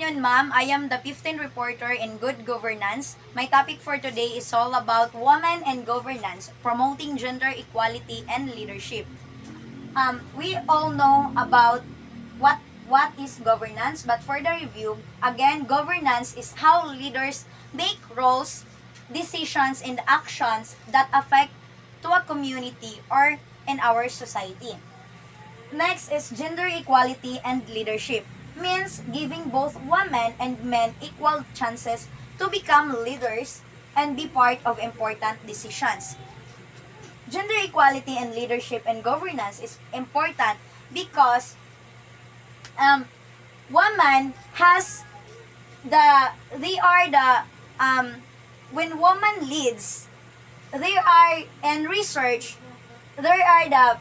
afternoon, ma'am. I am the 15th reporter in Good Governance. My topic for today is all about women and governance, promoting gender equality and leadership. We all know about what is governance, but for the review, again, governance is how leaders make roles, decisions, and actions that affect to a community or in our society. Next is gender equality and leadership. Means giving both women and men equal chances to become leaders and be part of important decisions. Gender equality and leadership and governance is important because woman has they are when woman leads, they are in research, there are the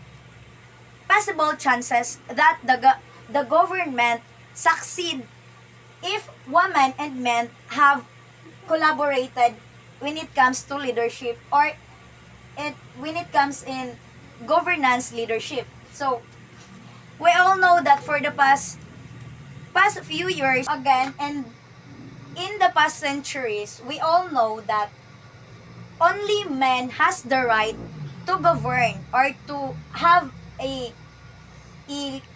possible chances that the government succeed if women and men have collaborated when it comes to leadership or when it comes in governance leadership. So we all know that for the past few years again and in the past centuries, we all know that only men has the right to govern or to have a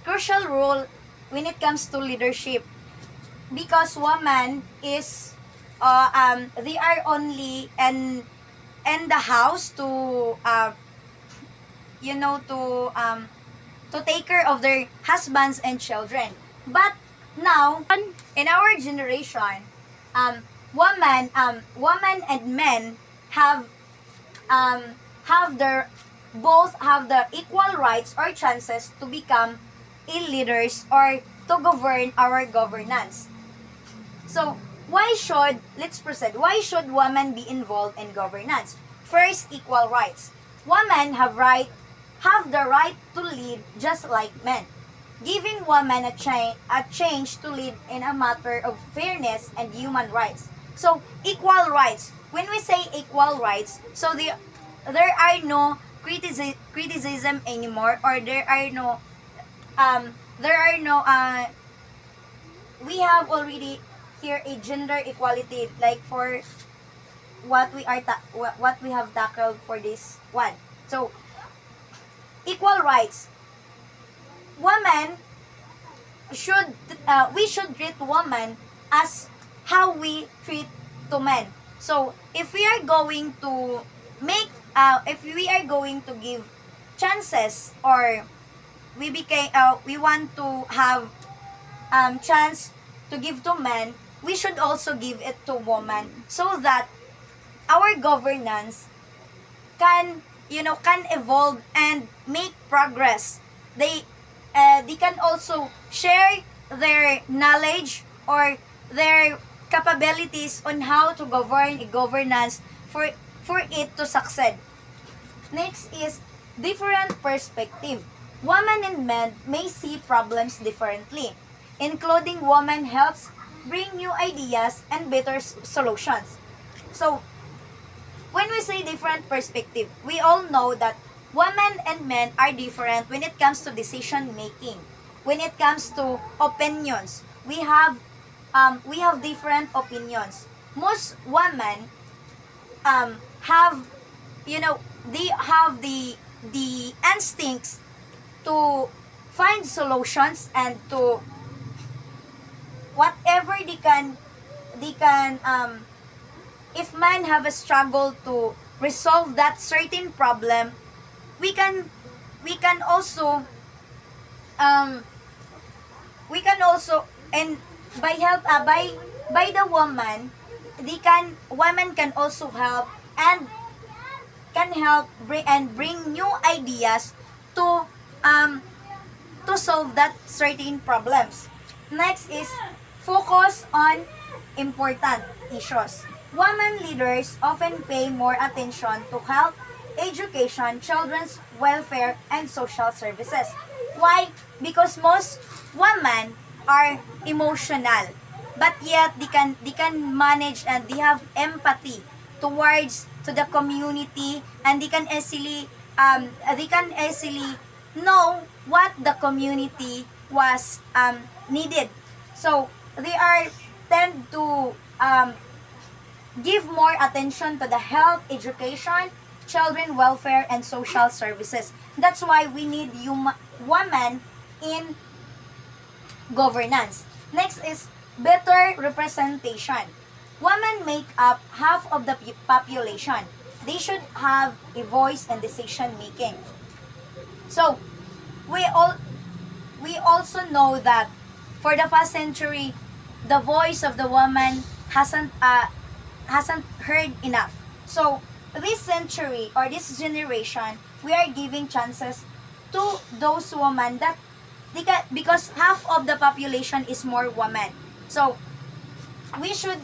crucial role when it comes to leadership because woman is they are only in the house to to take care of their husbands and children. But now in our generation, woman and men have have their both have the equal rights or chances to become leaders or to govern our governance. So, let's proceed. Why should women be involved in governance? First, equal rights. Women have the right to lead just like men, giving women a change to lead in a matter of fairness and human rights. So, equal rights. When we say equal rights, so there are no criticism anymore, or there are no we have already here a gender equality, like for what we have tackled for this one. So equal rights, women should we should treat women as how we treat to men. So if we are going to if we are going to give chances, or we want to have chance to give to men, we should also give it to women so that our governance can evolve and make progress. They can also share their knowledge or their capabilities on how to govern a governance for it to succeed. Next is different perspective. Women and men may see problems differently, including women helps bring new ideas and better solutions. So, when we say different perspective, we all know that women and men are different when it comes to decision making. When it comes to opinions, we have different opinions. Most women have they have the instincts to find solutions and to whatever they can if men have a struggle to resolve that certain problem, we can also um and by help by the woman, women can also help and can help bring new ideas um to solve that certain problems. Next is focus on important issues. Women leaders often pay more attention to health, education, children's welfare, and social services. Why? Because most women are emotional, but yet they can manage and they have empathy towards to the community, and they can easily know what the community was needed. So they are tend to give more attention to the health, education, children welfare, and social services. That's why we need women in governance. Next is better representation. Women make up half of the population. They should have a voice in decision making. So, we all we also know that for the past century, the voice of the woman hasn't heard enough. So, this century or this generation, we are giving chances to those women that because half of the population is more women. So, we should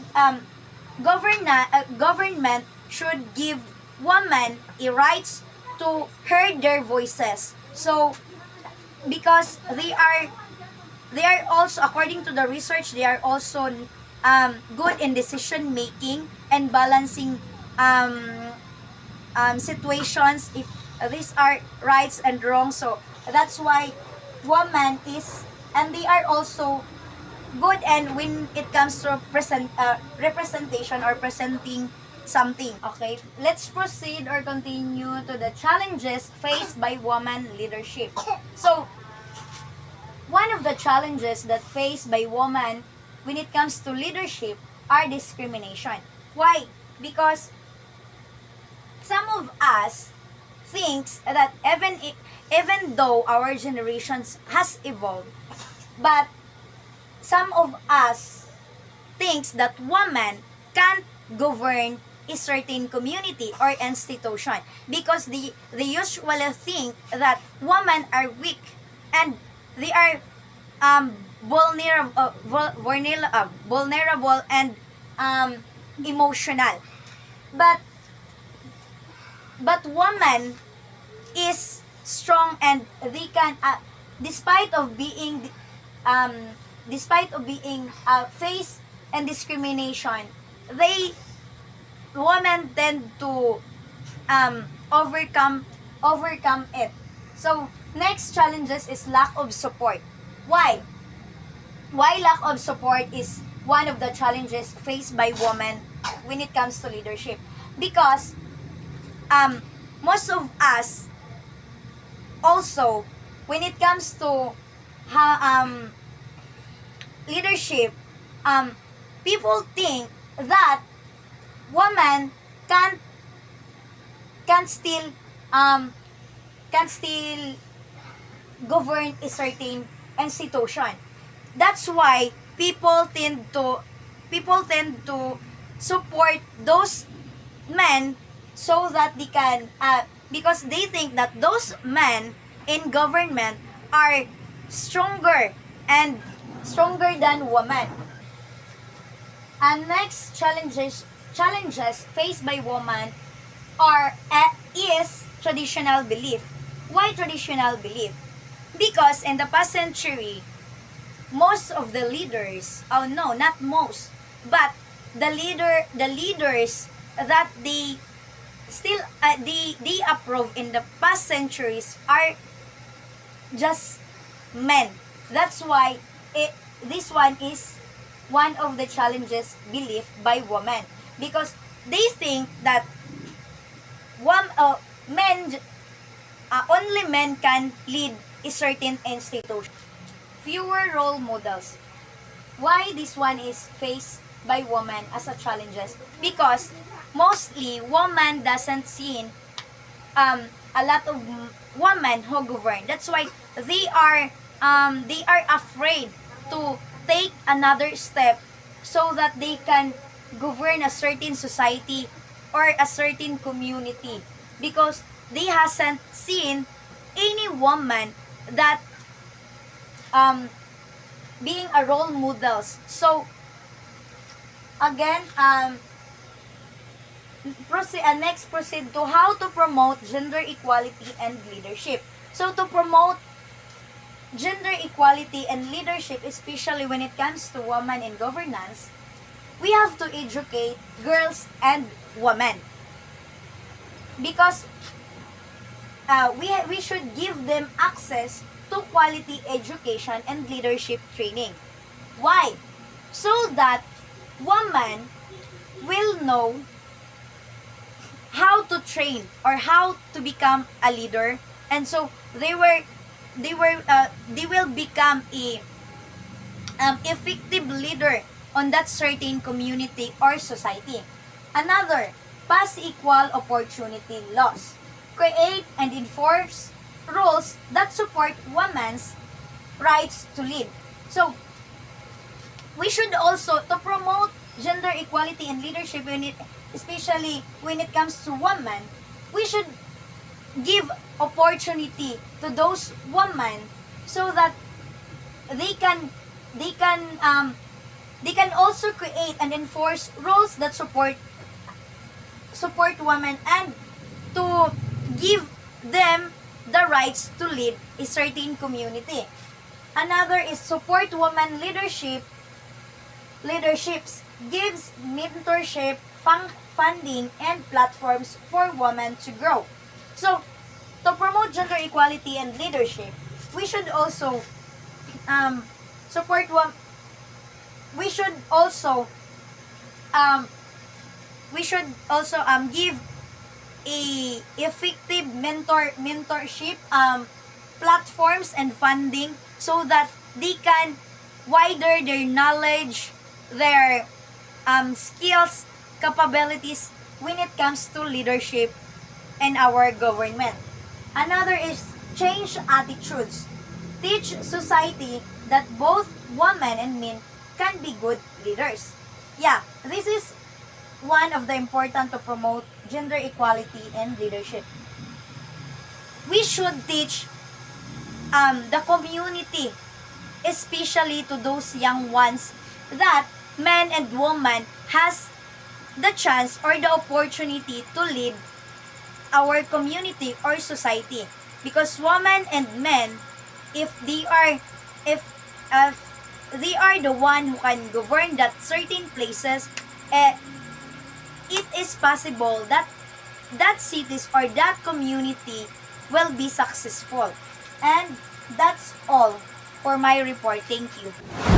government should give women a rights to hear their voices. So, because they are also, according to the research, they are also good in decision making and balancing situations if these are rights and wrongs. So that's why woman is, and they are also good, and when it comes to representation or presenting something. Okay, let's proceed or continue to the challenges faced by woman leadership. So one of the challenges that faced by women when it comes to leadership are discrimination. Why? Because some of us thinks that even though our generations has evolved, but some of us thinks that women can't govern a certain community or institution because they usually think that women are weak and they are vulnerable and emotional. But woman is strong, and they can um, despite of being face and discrimination, they women tend to overcome it. So next challenges is lack of support. Why? Why lack of support is one of the challenges faced by women when it comes to leadership? Because most of us also, when it comes to leadership, people think that women can can still um can still govern a certain institution. That's why people tend to support those men, so that they can because they think that those men in government are stronger and stronger than women. And next challenges faced by women is traditional belief. Why traditional belief? Because in the past century, most of the leaders, oh no, not most, but the leaders that they approve in the past centuries are just men. That's why this one is one of the challenges belief by women, because they think that one men only men can lead a certain institution. Fewer role models. Why this one is faced by women as a challenges? Because mostly woman doesn't see a lot of women who govern. That's why they are afraid to take another step so that they can govern a certain society or a certain community, because they hasn't seen any woman that being a role models. So again, proceed to how to promote gender equality and leadership. So to promote gender equality and leadership, especially when it comes to women in governance, we have to educate girls and women, because we should give them access to quality education and leadership training. Why? so that woman will know how to train or how to become a leader, and so they will become a effective leader on that certain community or society. Another, pass equal opportunity laws. Create and enforce rules that support women's rights to lead. So, we should also, to promote gender equality and leadership, especially when it comes to women, we should give opportunity to those women so that they can they can um, they can also create and enforce rules that support women, and to give them the rights to lead a certain community. Another is support women leaderships, gives mentorship, funding, and platforms for women to grow. So, to promote gender equality and leadership, we should also um, support we should also um, give a effective mentorship, platforms and funding, so that they can wider their knowledge, their skills, capabilities when it comes to leadership in our government. Another is change attitudes. Teach society that both women and men can be good leaders. Yeah, this is one of the important to promote gender equality and leadership. We should teach the community, especially to those young ones, that men and women has the chance or the opportunity to lead our community or society, because women and men, if they are if they are the one who can govern that certain places, it is possible that that cities or that community will be successful. And that's all for my report. Thank you.